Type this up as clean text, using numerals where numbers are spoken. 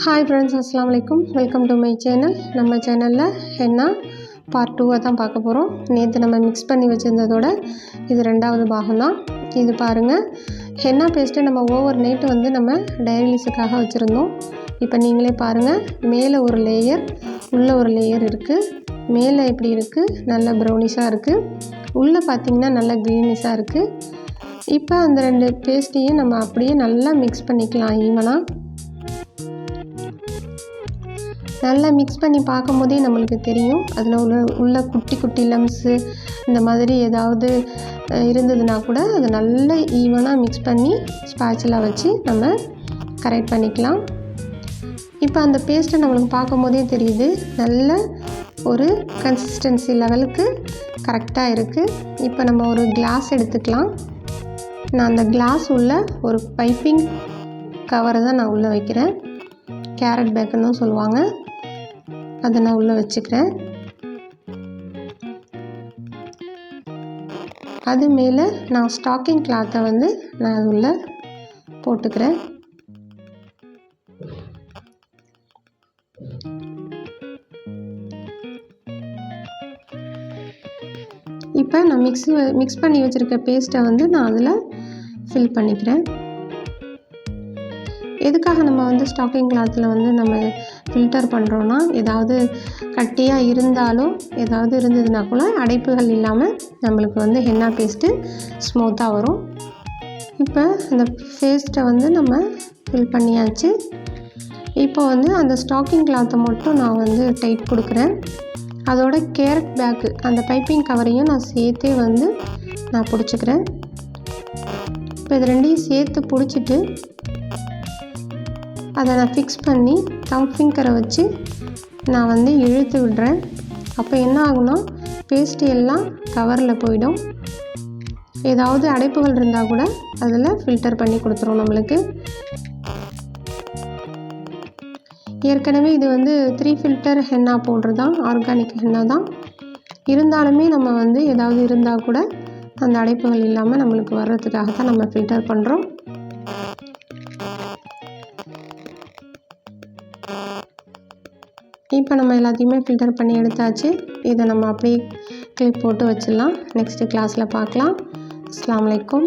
Hi friends, அஸ்ஸலாமு அலைக்கும். Welcome to my channel. நம்ம சேனலில் ஹென்னா பார்ட் 2 தான் பார்க்க போகிறோம். நேற்று நம்ம மிக்ஸ் பண்ணி வச்சுருந்ததோட இது ரெண்டாவது பாகம் தான். இது பாருங்கள், ஹென்னா பேஸ்ட்டு நம்ம ஓவர் நைட்டு வந்து நம்ம டைரிலிஸுக்காக வச்சுருந்தோம். இப்போ நீங்களே பாருங்கள், மேலே ஒரு லேயர், உள்ளே ஒரு லேயர் இருக்குது. மேலே எப்படி இருக்குது, நல்ல ப்ரௌனிஷாக இருக்குது. உள்ளே பார்த்திங்கன்னா நல்ல க்ரீனிஷாக இருக்குது. இப்போ அந்த ரெண்டு பேஸ்ட்டையும் நம்ம அப்படியே நல்லா மிக்ஸ் பண்ணிக்கலாம் ஈவனாக. நல்லா மிக்ஸ் பண்ணி பார்க்கும் போதே நம்மளுக்கு தெரியும் அதில் உள்ள குட்டி குட்டி லம்ஸு இந்த மாதிரி ஏதாவது இருந்ததுன்னா கூட அதை நல்லா ஈவனாக மிக்ஸ் பண்ணி ஸ்பாட்சில் வச்சு நம்ம கரெக்ட் பண்ணிக்கலாம். இப்போ அந்த பேஸ்ட்டை நம்மளுக்கு பார்க்கும் போதே தெரியுது, நல்ல ஒரு கன்சிஸ்டன்சி லெவலுக்கு கரெக்டாக இருக்குது. இப்போ நம்ம ஒரு கிளாஸ் எடுத்துக்கலாம். நான் அந்த கிளாஸ் உள்ள ஒரு பைப்பிங் கவரை தான் நான் உள்ளே வைக்கிறேன். கேரட் பேக்குன்னு சொல்லுவாங்க. அதை நான் உள்ளே வச்சுக்கிறேன். அது மேலே நான் ஸ்டாக்கிங் கிளாத்தை வந்து நான் அது உள்ளே போட்டுக்கிறேன். இப்போ நான் மிக்ஸ் பண்ணி வச்சுருக்க பேஸ்ட்டை வந்து நான் அதில் ஃபில் பண்ணிக்கிறேன். எதுக்காக நம்ம வந்து ஸ்டாக்கிங் கிளாத்தில் வந்து நம்ம ஃபில்டர் பண்ணுறோன்னா, ஏதாவது கட்டியாக இருந்தாலும் ஏதாவது இருந்ததுன்னா கூட அடைப்புகள் இல்லாமல் நம்மளுக்கு வந்து ஹென்னா பேஸ்ட்டு ஸ்மூத்தாக வரும். இப்போ அந்த பேஸ்ட்டை வந்து நம்ம ஃபில் பண்ணியாச்சு. இப்போ வந்து அந்த ஸ்டாக்கிங் கிளாத்தை மட்டும் நான் வந்து டைட் கொடுக்குறேன். அதோட கேரட் பேக்கு அந்த பைப்பிங் கவரையும் நான் சேர்த்தே வந்து நான் பிடிச்சிக்கிறேன். இப்போ இது ரெண்டையும் சேர்த்து பிடிச்சிட்டு அதை நான் ஃபிக்ஸ் பண்ணி தம் ஃபிங்கரை வச்சு நான் வந்து இழுத்து விடுறேன். அப்போ என்ன ஆகுனா, பேஸ்ட்டு எல்லாம் கவரில் போயிடும். ஏதாவது அடைப்புகள் இருந்தால் கூட அதில் ஃபில்டர் பண்ணி கொடுத்துரும் நம்மளுக்கு. ஏற்கனவே இது வந்து 3 ஃபில்டர் ஹென்னா பவுடர் தான், ஆர்கானிக் ஹென்னா தான். இருந்தாலுமே நம்ம வந்து ஏதாவது இருந்தால் கூட அந்த அடைப்புகள் இல்லாமல் நம்மளுக்கு வர்றதுக்காக தான் நம்ம ஃபில்டர் பண்ணுறோம். இப்போ நம்ம எல்லாத்தையுமே ஃபில்டர் பண்ணி எடுத்தாச்சு. இதை நம்ம அப்படியே கிளிப் போட்டு வச்சிடலாம். நெக்ஸ்ட்டு கிளாஸில் பார்க்கலாம். அஸ்ஸலாமு அலைக்கும்.